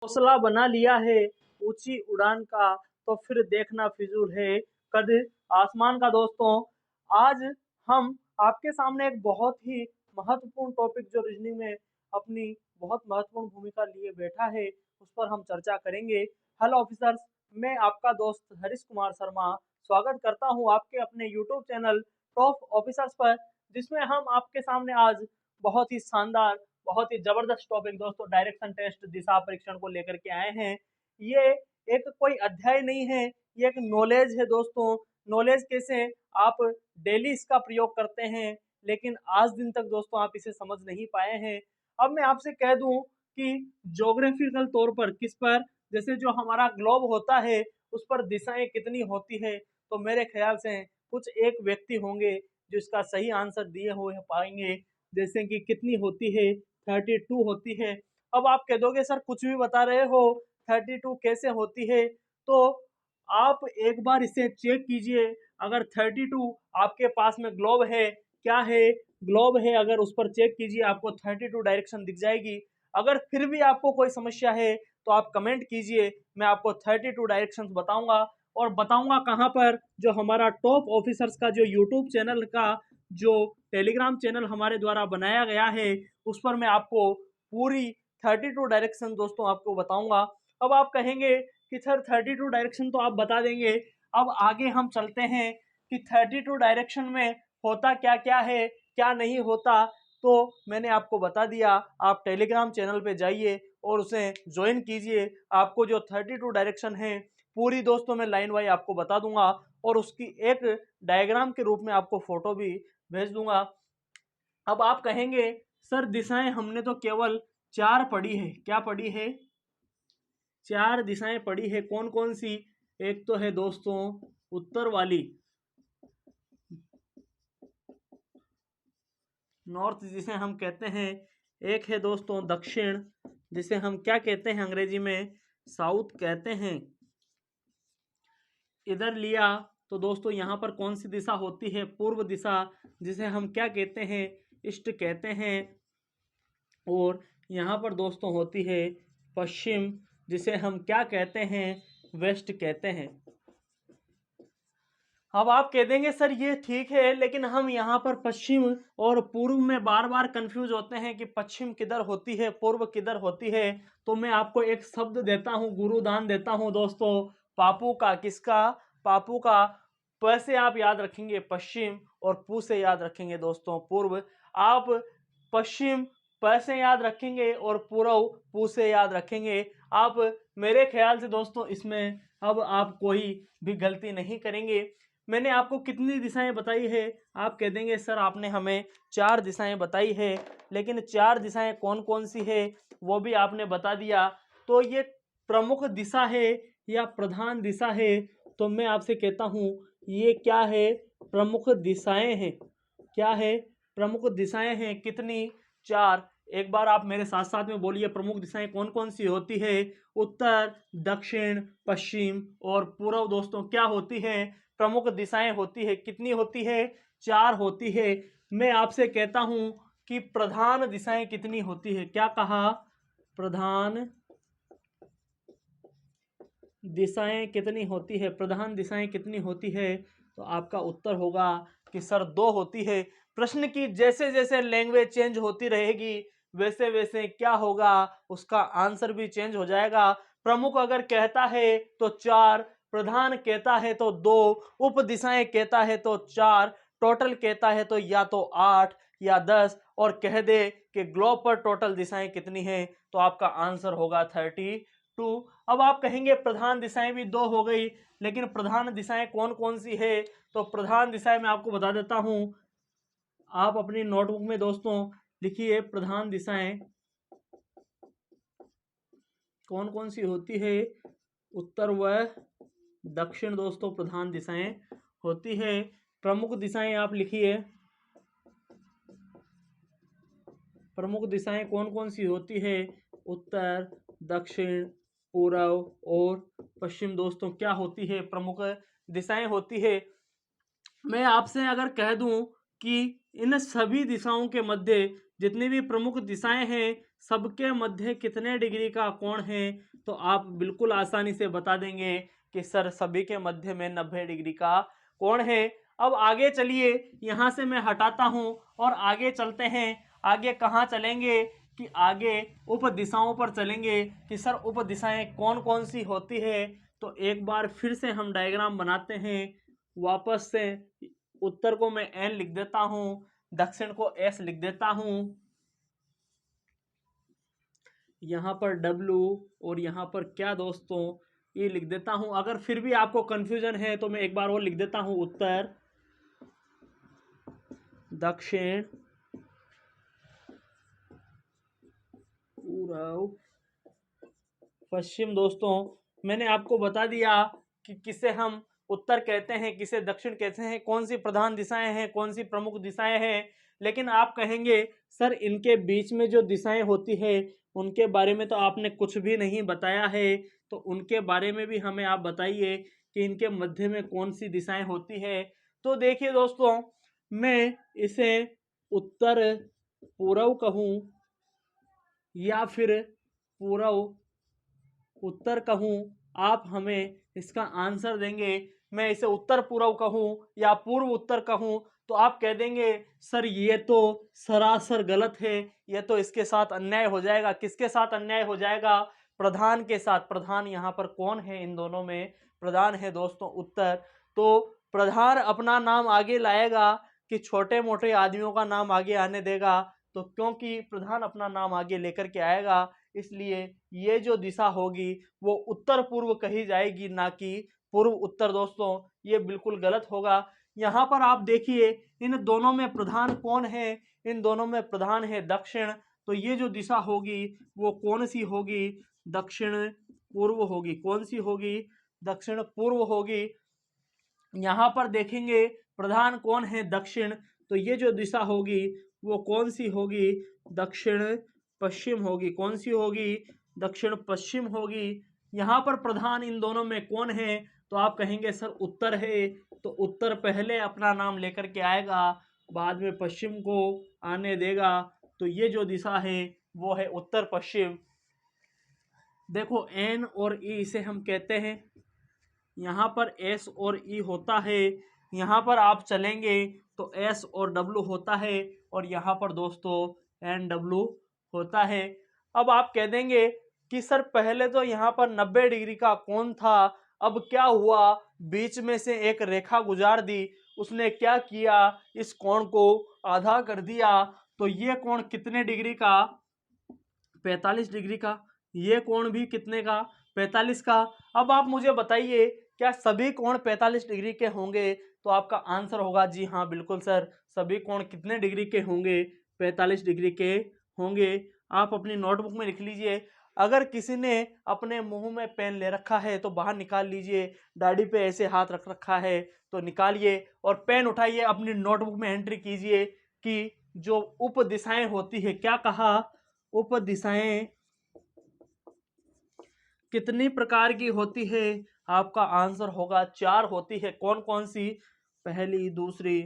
हौसला बना लिया है ऊंची उड़ान का, तो फिर देखना फिजूल है कद आसमान का। दोस्तों, आज हम आपके सामने एक बहुत ही महत्वपूर्ण टॉपिक जो रीजनिंग में अपनी बहुत महत्वपूर्ण भूमिका लिए बैठा है, उस पर हम चर्चा करेंगे। हेलो ऑफिसर्स, मैं आपका दोस्त हरीश कुमार शर्मा स्वागत करता हूं आपके अपने यूट्यूब चैनल टॉप ऑफिसर्स पर, जिसमें हम आपके सामने आज बहुत ही शानदार, बहुत ही जबरदस्त टॉपिक दोस्तों डायरेक्शन टेस्ट दिशा परीक्षण को लेकर के आए हैं। ये एक कोई अध्याय नहीं है, ये एक नॉलेज है दोस्तों। नॉलेज कैसे आप डेली इसका प्रयोग करते हैं, लेकिन आज दिन तक दोस्तों आप इसे समझ नहीं पाए हैं। अब मैं आपसे कह दूं कि ज्योग्राफिकल तौर पर किस पर, जैसे जो हमारा ग्लोब होता है उस पर दिशाएं कितनी होती है, तो मेरे ख्याल से कुछ एक व्यक्ति होंगे जो इसका सही आंसर दिए हुए पाएंगे। जैसे कि कितनी होती है, 32 होती है। अब आप कह दोगे सर कुछ भी बता रहे हो, 32 कैसे होती है? तो आप एक बार इसे चेक कीजिए। अगर 32 आपके पास में ग्लोब है, क्या है, ग्लोब है, अगर उस पर चेक कीजिए आपको 32 डायरेक्शन दिख जाएगी। अगर फिर भी आपको कोई समस्या है तो आप कमेंट कीजिए, मैं आपको 32 डायरेक्शंस बताऊंगा। और बताऊंगा कहाँ पर, जो हमारा टॉप ऑफिसर्स का जो यूट्यूब चैनल का जो टेलीग्राम चैनल हमारे द्वारा बनाया गया है, उस पर मैं आपको पूरी 32 डायरेक्शन दोस्तों आपको बताऊंगा। अब आप कहेंगे कि सर 32 डायरेक्शन तो आप बता देंगे, अब आगे हम चलते हैं कि 32 डायरेक्शन में होता क्या क्या है, क्या नहीं होता। तो मैंने आपको बता दिया, आप टेलीग्राम चैनल पे जाइए और उसे ज्वाइन कीजिए। आपको जो 32 डायरेक्शन है पूरी दोस्तों मैं लाइन वाइज आपको बता दूंगा, और उसकी एक डायग्राम के रूप में आपको फोटो भी भेज दूंगा। अब आप कहेंगे सर दिशाएं हमने तो केवल 4 पढ़ी है, क्या पढ़ी है? 4 दिशाएं पढ़ी है, कौन कौन सी? एक तो है दोस्तों उत्तर वाली, नॉर्थ जिसे हम कहते हैं। एक है दोस्तों दक्षिण, जिसे हम क्या कहते हैं अंग्रेजी में? साउथ कहते हैं। इधर लिया तो दोस्तों यहाँ पर कौन सी दिशा होती है? पूर्व दिशा, जिसे हम क्या कहते हैं? ईस्ट कहते हैं। और यहाँ पर दोस्तों होती है पश्चिम, जिसे हम क्या कहते हैं? वेस्ट कहते हैं। अब आप कह देंगे सर ये ठीक है, लेकिन हम यहाँ पर पश्चिम और पूर्व में बार बार कंफ्यूज होते हैं कि पश्चिम किधर होती है, पूर्व किधर होती है। तो मैं आपको एक शब्द देता हूँ, गुरुदान देता हूँ दोस्तों, पापू का। किसका? पापू का। प से आप याद रखेंगे पश्चिम, और पू से याद रखेंगे दोस्तों पूर्व। आप पश्चिम प से याद रखेंगे और पूर्व पू से याद रखेंगे। आप मेरे ख्याल से दोस्तों इसमें अब आप कोई भी गलती नहीं करेंगे। मैंने आपको कितनी दिशाएं बताई है? आप कह देंगे सर आपने हमें 4 दिशाएं बताई है, लेकिन 4 दिशाएं कौन कौन सी है वो भी आपने बता दिया। तो ये प्रमुख दिशा है या प्रधान दिशा है? तो मैं आपसे कहता हूँ ये क्या है? प्रमुख दिशाएं हैं। क्या है? प्रमुख दिशाएं हैं। कितनी? 4। एक बार आप मेरे साथ साथ में बोलिए, प्रमुख दिशाएं कौन कौन सी होती है? उत्तर, दक्षिण, पश्चिम और पूर्व दोस्तों क्या होती है? प्रमुख दिशाएं होती है। कितनी होती है? 4 होती है। मैं आपसे कहता हूं कि प्रधान दिशाएं कितनी होती है? क्या कहा? प्रधान दिशाएं कितनी होती है? प्रधान दिशाएं कितनी होती है? तो आपका उत्तर होगा कि सर 2 होती है। प्रश्न की जैसे जैसे लैंग्वेज चेंज होती रहेगी, वैसे वैसे क्या होगा, उसका आंसर भी चेंज हो जाएगा। प्रमुख अगर कहता है तो 4, प्रधान कहता है तो 2, उप दिशाएं कहता है तो 4, टोटल कहता है तो या तो 8 या 10, और कह दे कि ग्लोब पर टोटल दिशाएं कितनी हैं, तो आपका आंसर होगा 32। अब आप कहेंगे प्रधान दिशाएं भी 2 हो गई, लेकिन प्रधान दिशाएं कौन कौन सी है? तो प्रधान दिशाएं मैं आपको बता देता हूं। आप अपनी नोटबुक में दोस्तों लिखिए प्रधान दिशाएं कौन कौन सी होती है। उत्तर व दक्षिण दोस्तों प्रधान दिशाएं होती है। प्रमुख दिशाएं आप लिखिए, प्रमुख दिशाएं कौन कौन सी होती है? उत्तर, दक्षिण, पूर्व और पश्चिम दोस्तों क्या होती है? प्रमुख दिशाएं होती है। मैं आपसे अगर कह दूं कि इन सभी दिशाओं के मध्य जितनी भी प्रमुख दिशाएं हैं सबके मध्य कितने डिग्री का कोण है, तो आप बिल्कुल आसानी से बता देंगे कि सर सभी के मध्य में 90 डिग्री का कोण है। अब आगे चलिए, यहाँ से मैं हटाता हूँ और आगे चलते हैं। आगे कहाँ चलेंगे कि आगे उप दिशाओं पर चलेंगे कि सर उप दिशाएं कौन कौन सी होती है। तो एक बार फिर से हम डायग्राम बनाते हैं वापस से। उत्तर को मैं एन लिख देता हूं, दक्षिण को एस लिख देता हूं, यहां पर डब्लू और यहां पर क्या दोस्तों ये लिख देता हूं। अगर फिर भी आपको कंफ्यूजन है तो मैं एक बार और लिख देता हूं, उत्तर, दक्षिण, पूर्व, पश्चिम। दोस्तों मैंने आपको बता दिया कि किसे हम उत्तर कहते हैं, किसे दक्षिण कहते हैं, कौन सी प्रधान दिशाएं हैं, कौन सी प्रमुख दिशाएं हैं। लेकिन आप कहेंगे सर इनके बीच में जो दिशाएं होती है उनके बारे में तो आपने कुछ भी नहीं बताया है, तो उनके बारे में भी हमें आप बताइए कि इनके मध्य में कौन सी दिशाएं होती है। तो देखिए दोस्तों, मैं इसे उत्तर पूर्व कहूं या फिर पूर्व उत्तर कहूं, आप हमें इसका आंसर देंगे। मैं इसे उत्तर पूर्व कहूं या पूर्व उत्तर कहूं, तो आप कह देंगे सर ये तो सरासर गलत है, ये तो इसके साथ अन्याय हो जाएगा। किसके साथ अन्याय हो जाएगा? प्रधान के साथ। प्रधान यहाँ पर कौन है? इन दोनों में प्रधान है दोस्तों उत्तर। तो प्रधान अपना नाम आगे लाएगा कि छोटे मोटे आदमियों का नाम आगे आने देगा? तो क्योंकि प्रधान अपना नाम आगे लेकर के आएगा, इसलिए ये जो दिशा होगी वो उत्तर पूर्व कही जाएगी, ना कि पूर्व उत्तर। दोस्तों ये बिल्कुल गलत होगा। यहाँ पर आप देखिए इन दोनों में प्रधान कौन है? इन दोनों में प्रधान है दक्षिण। तो ये जो दिशा होगी वो कौन सी होगी? दक्षिण पूर्व होगी। कौन सी होगी? दक्षिण पूर्व होगी। यहाँ पर देखेंगे प्रधान कौन है? दक्षिण। तो ये जो दिशा होगी वो कौन सी होगी? दक्षिण पश्चिम होगी। कौन सी होगी? दक्षिण पश्चिम होगी। यहाँ पर प्रधान इन दोनों में कौन है? तो आप कहेंगे सर उत्तर है। तो उत्तर पहले अपना नाम लेकर के आएगा, बाद में पश्चिम को आने देगा। तो ये जो दिशा है वो है उत्तर पश्चिम। देखो एन और ई इसे हम कहते हैं, यहाँ पर एस और ई होता है। यहाँ पर आप चलेंगे तो एस और डब्लू होता है, और यहाँ पर दोस्तों एन डब्लू होता है। अब आप कह देंगे कि सर पहले तो यहाँ पर 90 डिग्री का कोण था, अब क्या हुआ? बीच में से एक रेखा गुजार दी, उसने क्या किया? इस कोण को आधा कर दिया। तो ये कोण कितने डिग्री का? 45 डिग्री का। ये कोण भी कितने का? 45 का। अब आप मुझे बताइए क्या सभी कोण 45 डिग्री के होंगे? तो आपका आंसर होगा जी हाँ बिल्कुल सर, सभी कोण कितने डिग्री के होंगे? 45 डिग्री के होंगे। आप अपनी नोटबुक में लिख लीजिए। अगर किसी ने अपने मुंह में पेन ले रखा है तो बाहर निकाल लीजिए, दाढ़ी पे ऐसे हाथ रख रखा है तो निकालिए और पेन उठाइए, अपनी नोटबुक में एंट्री कीजिए कि जो उप दिशाएं होती है, क्या कहा? उप दिशाएं कितनी प्रकार की होती है? आपका आंसर होगा 4 होती है। कौन कौन सी? पहली, दूसरी,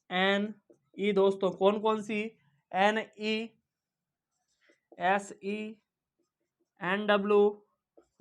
एन ई। दोस्तों कौन कौन सी? N E, S E, N W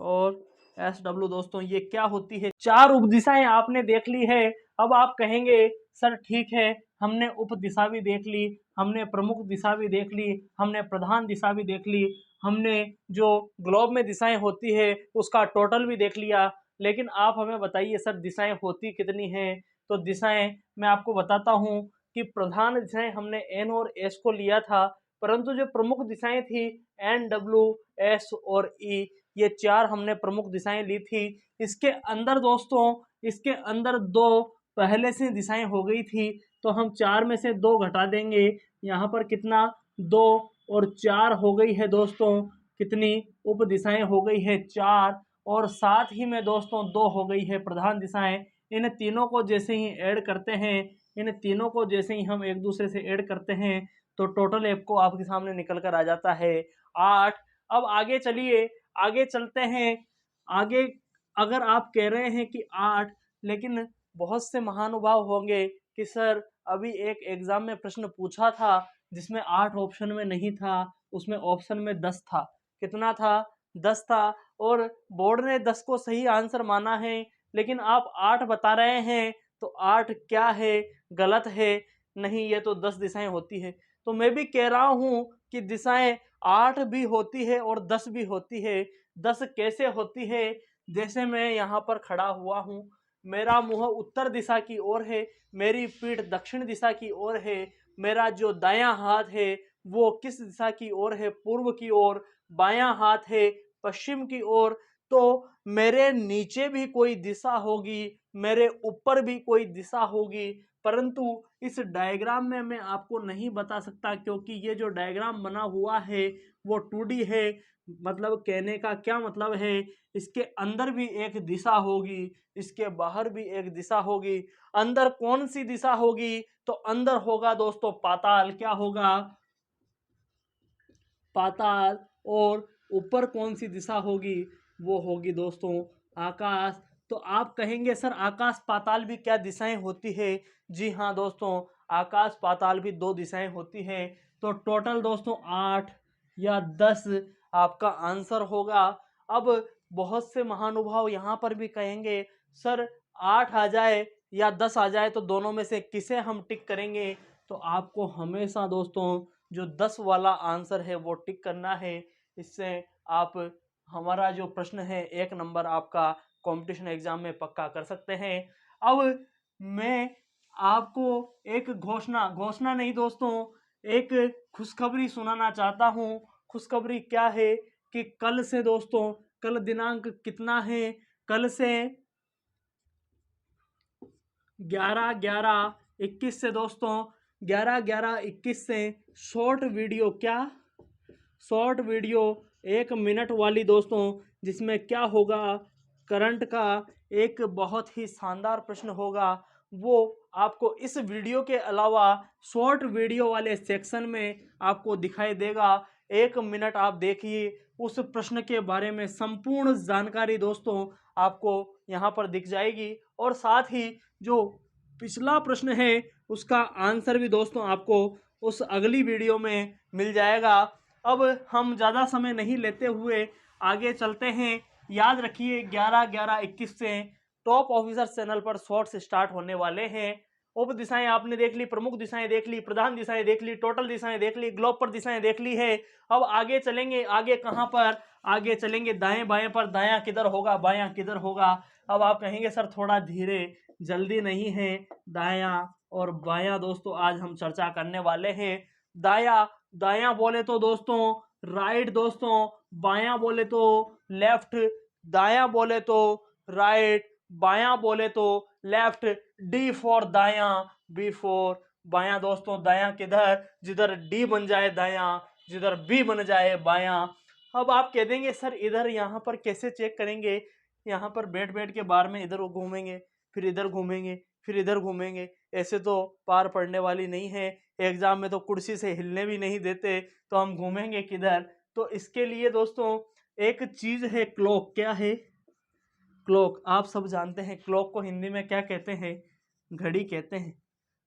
और एस डब्ल्यू। दोस्तों ये क्या होती है? 4 उपदिशाएं आपने देख ली है। अब आप कहेंगे सर ठीक है, हमने उप दिशा भी देख ली, हमने प्रमुख दिशा भी देख ली, हमने प्रधान दिशा भी देख ली, हमने जो ग्लोब में दिशाएं होती है उसका टोटल भी देख लिया। लेकिन आप हमें बताइए सर दिशाएं होती कितनी हैं? तो दिशाएं मैं आपको बताता हूं कि प्रधान दिशाएं हमने एन और एस को लिया था, परंतु जो प्रमुख दिशाएं थी एन, डब्ल्यू, एस और ई, ये 4 हमने प्रमुख दिशाएं ली थी। इसके अंदर दोस्तों, इसके अंदर 2 पहले से दिशाएं हो गई थी, तो हम 4 में से 2 घटा देंगे। यहाँ पर कितना? 2 और 4 हो गई है दोस्तों। कितनी उप दिशाएं हो गई है? 4। और साथ ही में दोस्तों 2 हो गई है प्रधान दिशाएं। इन तीनों को जैसे ही ऐड करते हैं, इन तीनों को जैसे ही हम एक दूसरे से ऐड करते हैं तो टोटल आपको आपके सामने निकल कर आ जाता है 8। अब आगे चलिए, आगे चलते हैं। आगे अगर आप कह रहे हैं कि 8, लेकिन बहुत से महानुभाव होंगे कि सर अभी एक एग्जाम में प्रश्न पूछा था जिसमें 8 ऑप्शन में नहीं था, उसमें ऑप्शन में 10 था। कितना था? 10 था। और बोर्ड ने 10 को सही आंसर माना है, लेकिन आप 8 बता रहे हैं, तो 8 क्या है? गलत है। नहीं, ये तो 10 दिशाएं होती है। तो मैं भी कह रहा हूं कि दिशाएं 8 भी होती है और 10 भी होती है। 10 कैसे होती है? जैसे मैं यहाँ पर खड़ा हुआ हूँ, मेरा मुंह उत्तर दिशा की ओर है, मेरी पीठ दक्षिण दिशा की ओर है, मेरा जो दायां हाथ है वो किस दिशा की ओर है? पूर्व की ओर। बायां हाथ है पश्चिम की ओर। तो मेरे नीचे भी कोई दिशा होगी, मेरे ऊपर भी कोई दिशा होगी, परंतु इस डायग्राम में मैं आपको नहीं बता सकता, क्योंकि ये जो डायग्राम बना हुआ है वो 2D है। मतलब कहने का क्या मतलब है, इसके अंदर भी एक दिशा होगी, इसके बाहर भी एक दिशा होगी। अंदर कौन सी दिशा होगी? तो अंदर होगा दोस्तों पाताल। क्या होगा? पाताल। और ऊपर कौन सी दिशा होगी? वो होगी दोस्तों आकाश। तो आप कहेंगे सर आकाश पाताल भी क्या दिशाएं होती है? जी हाँ दोस्तों, आकाश पाताल भी 2 दिशाएं होती है। तो टोटल दोस्तों 8 या 10 आपका आंसर होगा। अब बहुत से महानुभाव यहाँ पर भी कहेंगे सर 8 आ जाए या 10 आ जाए तो दोनों में से किसे हम टिक करेंगे? तो आपको हमेशा दोस्तों जो 10 वाला आंसर है वो टिक करना है। इससे आप हमारा जो प्रश्न है 1 नंबर आपका कंपटीशन एग्जाम में पक्का कर सकते हैं। अब मैं आपको एक घोषणा नहीं दोस्तों, एक खुशखबरी सुनाना चाहता हूँ। खुशखबरी क्या है कि कल से दोस्तों, कल दिनांक कितना है? कल से 11/11/21 से दोस्तों, 11/11/21 से शॉर्ट वीडियो, क्या शॉर्ट वीडियो 1 मिनट वाली दोस्तों, जिसमें क्या होगा, करंट का एक बहुत ही शानदार प्रश्न होगा। वो आपको इस वीडियो के अलावा शॉर्ट वीडियो वाले सेक्शन में आपको दिखाई देगा। 1 मिनट आप देखिए, उस प्रश्न के बारे में संपूर्ण जानकारी दोस्तों आपको यहाँ पर दिख जाएगी। और साथ ही जो पिछला प्रश्न है उसका आंसर भी दोस्तों आपको उस अगली वीडियो में मिल जाएगा। अब हम ज़्यादा समय नहीं लेते हुए आगे चलते हैं। याद रखिए 11/11/21 से टॉप ऑफिसर चैनल पर शॉर्ट्स स्टार्ट होने वाले हैं। उप दिशाएं आपने देख ली, प्रमुख दिशाएं देख ली, प्रधान दिशाएं देख ली, टोटल दिशाएं देख ली, ग्लोब पर दिशाएं देख ली है। अब आगे चलेंगे, आगे कहां पर? आगे चलेंगे दाएं बाएं पर। दायां किधर होगा, बायां किधर होगा? अब आप कहेंगे सर थोड़ा धीरे, जल्दी नहीं है। दायां और बायां दोस्तों आज हम चर्चा करने वाले हैं। दायां दायां बोले तो दोस्तों राइट दोस्तों, बायां बोले तो लेफ्ट, दायां बोले तो राइट, बायां बोले तो लेफ्ट। डी फॉर दायां, बी फॉर बायां दोस्तों। दायां किधर? जिधर डी बन जाए दायां, जिधर बी बन जाए बायां। अब आप कह देंगे सर इधर यहाँ पर कैसे चेक करेंगे? यहाँ पर बैठ बैठ के बार में इधर घूमेंगे, फिर इधर घूमेंगे, फिर इधर घूमेंगे, ऐसे तो पार पड़ने वाली नहीं है। एग्जाम में तो कुर्सी से हिलने भी नहीं देते, तो हम घूमेंगे किधर? तो इसके लिए दोस्तों एक चीज है क्लॉक। क्या है? क्लॉक। आप सब जानते हैं क्लॉक को हिंदी में क्या कहते हैं? घड़ी कहते हैं।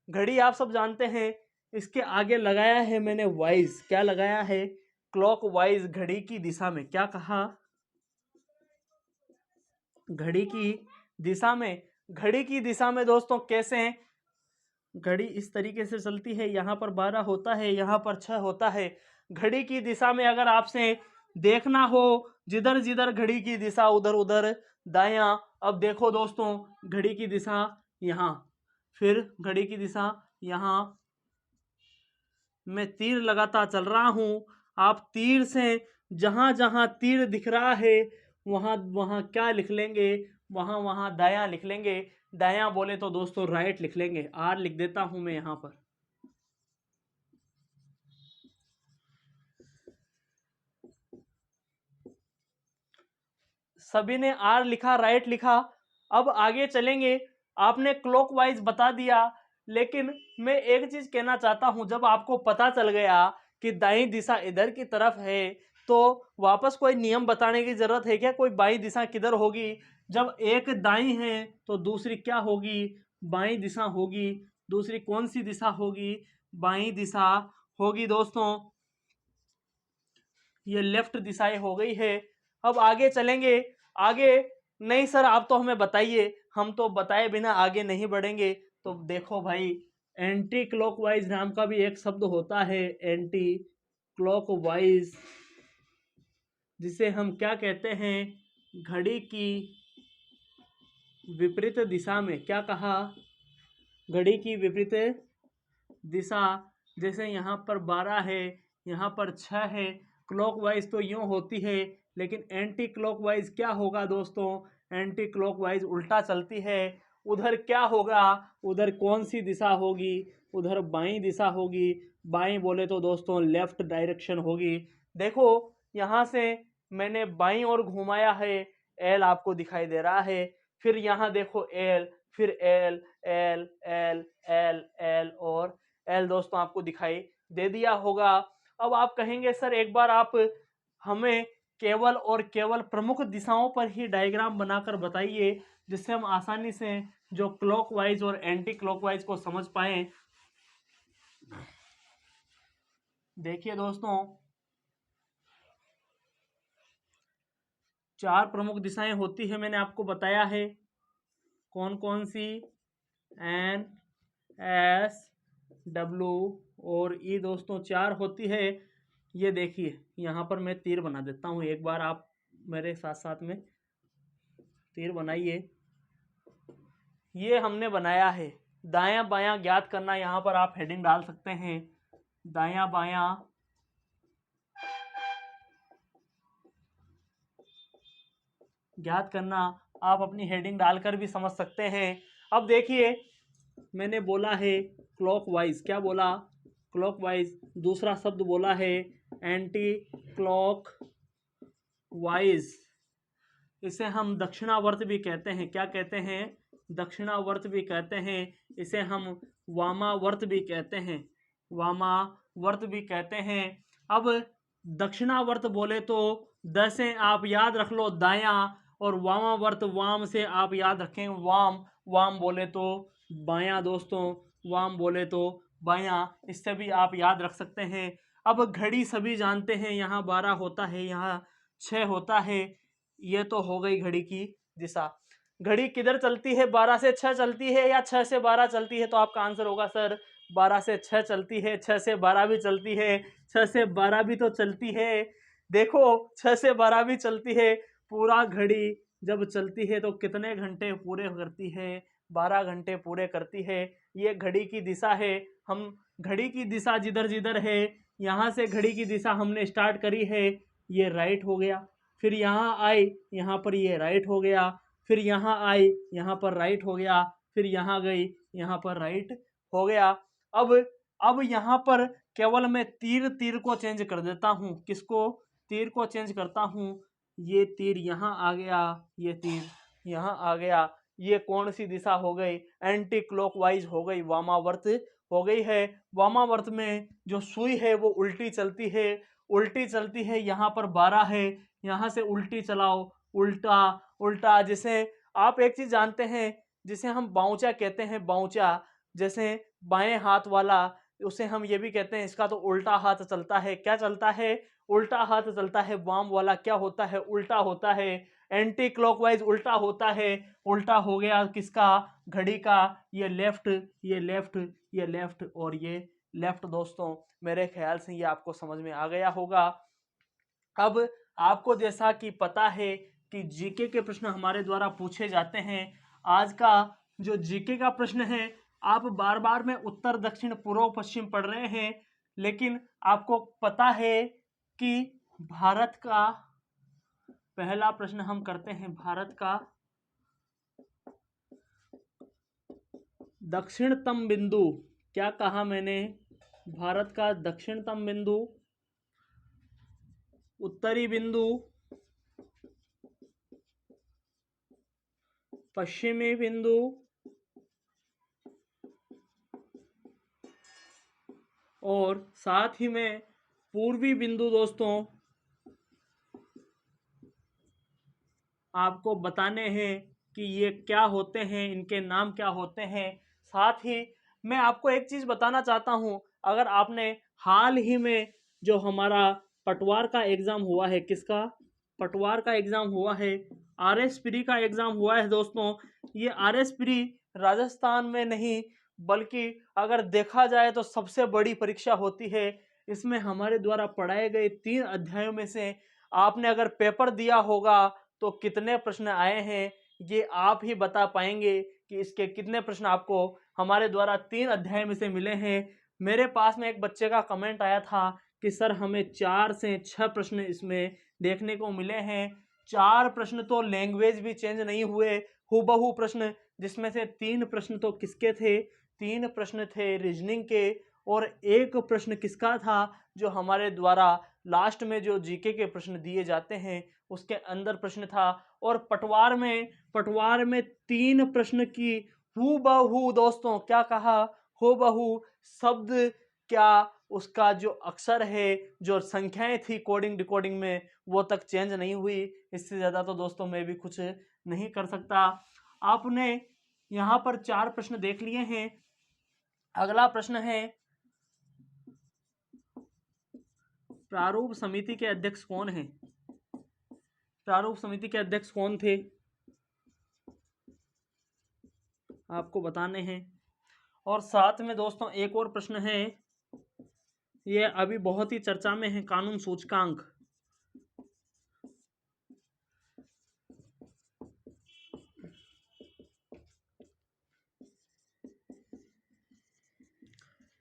घड़ी आप सब जानते हैं। इसके आगे लगाया है मैंने वाइज। क्या लगाया है? क्लॉक वाइज, घड़ी की दिशा में। क्या कहा? घड़ी की दिशा में। घड़ी की दिशा में दोस्तों कैसे? घड़ी इस तरीके से चलती है, यहाँ पर 12 होता है, यहाँ पर 6 होता है। घड़ी की दिशा में अगर आपसे देखना हो, जिधर जिधर घड़ी की दिशा उधर उधर दायां। अब देखो दोस्तों घड़ी की दिशा यहाँ, फिर घड़ी की दिशा यहाँ। मैं तीर लगाता चल रहा हूँ। आप तीर से जहां जहां तीर दिख रहा है वहां वहां क्या लिख लेंगे? वहां वहां दायां लिख लेंगे। दायां बोले तो दोस्तों राइट लिख लेंगे। आर लिख देता हूं मैं यहां पर। सभी ने आर लिखा, राइट लिखा। अब आगे चलेंगे। आपने क्लॉकवाइज बता दिया, लेकिन मैं एक चीज कहना चाहता हूं। जब आपको पता चल गया कि दाईं दिशा इधर की तरफ है, तो वापस कोई नियम बताने की जरूरत है क्या? कोई बाई दिशा किधर होगी? जब एक दाई है तो दूसरी क्या होगी? बाई दिशा होगी। दूसरी कौन सी दिशा होगी? बाई दिशा होगी दोस्तों। ये लेफ्ट दिशाएं हो गई है। अब आगे चलेंगे। आगे नहीं सर आप तो हमें बताइए, हम तो बताए बिना आगे नहीं बढ़ेंगे। तो देखो भाई, एंटी क्लॉकवाइज नाम का भी एक शब्द होता है, एंटी क्लॉकवाइज, जिसे हम क्या कहते हैं? घड़ी की विपरीत दिशा में। क्या कहा? घड़ी की विपरीत दिशा। जैसे यहाँ पर 12 है, यहाँ पर 6 है। क्लॉकवाइज तो यूं होती है, लेकिन एंटी क्लॉकवाइज क्या होगा दोस्तों? एंटी क्लॉकवाइज उल्टा चलती है। उधर क्या होगा? उधर कौन सी दिशा होगी? उधर बाईं दिशा होगी। बाईं बोले तो दोस्तों लेफ्ट डायरेक्शन होगी। देखो यहाँ से मैंने बाईं ओर घुमाया है, एल आपको दिखाई दे रहा है। फिर यहाँ देखो एल, फिर L L L L L और एल दोस्तों आपको दिखाई दे दिया होगा। अब आप कहेंगे सर एक बार आप हमें केवल और केवल प्रमुख दिशाओं पर ही डायग्राम बनाकर बताइए, जिससे हम आसानी से जो क्लॉकवाइज और एंटी क्लॉकवाइज को समझ पाए। देखिए दोस्तों, 4 प्रमुख दिशाएं होती है, मैंने आपको बताया है। कौन कौन सी? एन, एस, डब्लू और ई दोस्तों 4 होती है। ये देखिए यहाँ पर मैं तीर बना देता हूँ, एक बार आप मेरे साथ साथ में तीर बनाइए। ये हमने बनाया है। दायां बायां ज्ञात करना, यहाँ पर आप हेडिंग डाल सकते हैं। दायां बायां ज्ञात करना आप अपनी हेडिंग डालकर भी समझ सकते हैं। अब देखिए मैंने बोला है क्लॉकवाइज। क्या बोला? क्लॉकवाइज। दूसरा शब्द बोला है एंटी क्लॉक वाइज। इसे हम दक्षिणावर्त भी कहते हैं। क्या कहते हैं? दक्षिणावर्त भी कहते हैं। इसे हम वामावर्त भी कहते हैं। वामावर्त भी कहते हैं। अब दक्षिणावर्त बोले तो द से आप याद रख लो दायां, और वामावर्त वाम से आप याद रखें वाम। वाम बोले तो बायां दोस्तों, वाम बोले तो बायां। इससे भी आप याद रख सकते हैं। अब घड़ी सभी जानते हैं, यहाँ 12 होता है, यहाँ 6 होता है। ये तो हो गई घड़ी की दिशा। घड़ी किधर चलती है? 12 से 6 चलती है या 6 से 12 चलती है? तो आपका आंसर होगा सर 12 से 6 चलती है। 6 से 12 भी चलती है। 6 से 12 भी तो चलती है। देखो 6 से 12 भी चलती है। पूरा घड़ी जब चलती है तो कितने घंटे पूरे करती है? 12 घंटे पूरे करती है। ये घड़ी की दिशा है। हम घड़ी की दिशा जिधर जिधर है, यहाँ से घड़ी की दिशा हमने स्टार्ट करी है, ये राइट हो गया। फिर यहाँ आई, यहाँ पर ये राइट हो गया। फिर यहाँ आई, यहाँ पर राइट हो गया। फिर यहाँ गई, यहाँ पर राइट हो गया। अब यहाँ पर केवल मैं तीर तीर को चेंज कर देता हूँ। किसको? तीर को चेंज करता हूँ। ये तीर यहाँ आ गया, ये तीर यहाँ आ गया। ये कौन सी दिशा हो गई? एंटी क्लॉकवाइज हो गई, वामावर्त हो गई है। वामावर्त में जो सुई है वो उल्टी चलती है। उल्टी चलती है। यहाँ पर 12 है, यहाँ से उल्टी चलाओ, उल्टा उल्टा। जैसे आप एक चीज जानते हैं, जिसे हम बाउचा कहते हैं, बाउचा। जैसे बाएं हाथ वाला, उसे हम ये भी कहते हैं इसका तो उल्टा हाथ चलता है। क्या चलता है? उल्टा हाथ चलता है। वाम वाला क्या होता है? उल्टा होता है। एंटी क्लॉकवाइज उल्टा होता है। उल्टा हो गया किसका? घड़ी का। ये लेफ्ट, ये लेफ्ट, ये लेफ्ट और ये लेफ्ट दोस्तों। मेरे ख्याल से ये आपको समझ में आ गया होगा। अब आपको जैसा कि पता है कि जीके के प्रश्न हमारे द्वारा पूछे जाते हैं। आज का जो जीके का प्रश्न है, आप बार बार में उत्तर दक्षिण पूर्व पश्चिम पढ़ रहे हैं, लेकिन आपको पता है कि भारत का पहला प्रश्न हम करते हैं। भारत का दक्षिणतम बिंदु। क्या कहा मैंने? भारत का दक्षिणतम बिंदु, उत्तरी बिंदु, पश्चिमी बिंदु और साथ ही में पूर्वी बिंदु दोस्तों। आपको बताने हैं कि ये क्या होते हैं, इनके नाम क्या होते हैं। साथ ही मैं आपको एक चीज़ बताना चाहता हूँ, अगर आपने हाल ही में जो हमारा पटवार का एग्ज़ाम हुआ है, किसका पटवार का एग्ज़ाम हुआ है, आरएस प्री का एग्ज़ाम हुआ है दोस्तों। ये आरएस प्री राजस्थान में नहीं बल्कि अगर देखा जाए तो सबसे बड़ी परीक्षा होती है। इसमें हमारे द्वारा पढ़ाए गए 3 अध्यायों में से आपने अगर पेपर दिया होगा तो कितने प्रश्न आए हैं, ये आप ही बता पाएंगे कि इसके कितने प्रश्न आपको हमारे द्वारा 3 अध्याय में से मिले हैं। मेरे पास में एक बच्चे का कमेंट आया था कि सर हमें 4 से 6 प्रश्न इसमें देखने को मिले हैं। 4 प्रश्न तो लैंग्वेज भी चेंज नहीं हुए, हूबहू प्रश्न, जिसमें से 3 प्रश्न तो किसके थे, 3 प्रश्न थे रीजनिंग के और 1 प्रश्न किसका था, जो हमारे द्वारा लास्ट में जो जीके के प्रश्न दिए जाते हैं उसके अंदर प्रश्न था। और पटवार में 3 प्रश्न की हूबहू दोस्तों, क्या कहा, हूबहू शब्द, क्या उसका जो अक्षर है, जो संख्याएं थी कोडिंग डिकोडिंग में, वो तक चेंज नहीं हुई। इससे ज़्यादा तो दोस्तों मैं भी कुछ नहीं कर सकता। आपने यहाँ पर 4 प्रश्न देख लिए हैं। अगला प्रश्न है, प्रारूप समिति के अध्यक्ष कौन हैं? प्रारूप समिति के अध्यक्ष कौन थे, आपको बताने हैं। और साथ में दोस्तों एक और प्रश्न है, ये अभी बहुत ही चर्चा में है, कानून सूचकांक।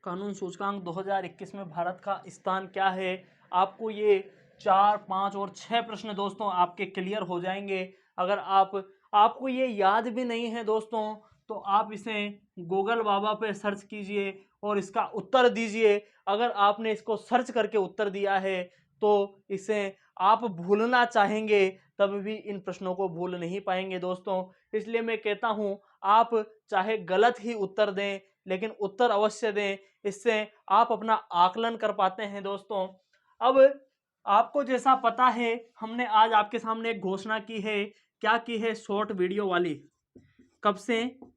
कानून सूचकांक 2021 में भारत का स्थान क्या है। आपको ये 4, 5 और 6 प्रश्न दोस्तों आपके क्लियर हो जाएंगे। अगर आपको ये याद भी नहीं है दोस्तों तो आप इसे गूगल बाबा पे सर्च कीजिए और इसका उत्तर दीजिए। अगर आपने इसको सर्च करके उत्तर दिया है तो इसे आप भूलना चाहेंगे तब भी इन प्रश्नों को भूल नहीं पाएंगे दोस्तों। इसलिए मैं कहता हूं, आप चाहे गलत ही उत्तर दें लेकिन उत्तर अवश्य दें, इससे आप अपना आकलन कर पाते हैं दोस्तों। अब आपको जैसा पता है, हमने आज आपके सामने एक घोषणा की है। क्या की है? शॉर्ट वीडियो वाली। कब से?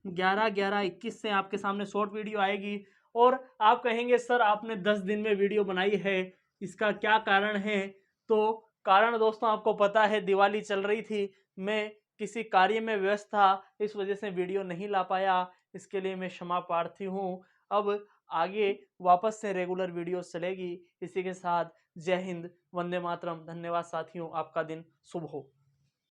11/11/21 से आपके सामने शॉर्ट वीडियो आएगी। और आप कहेंगे सर आपने 10 दिन में वीडियो बनाई है, इसका क्या कारण है? तो कारण दोस्तों आपको पता है, दिवाली चल रही थी, मैं किसी कार्य में व्यस्त था, इस वजह से वीडियो नहीं ला पाया। इसके लिए मैं क्षमा प्रार्थी हूँ। अब आगे वापस से रेगुलर वीडियो चलेगी। इसी के साथ जय हिंद, वंदे मातरम। धन्यवाद साथियों, आपका दिन शुभ हो।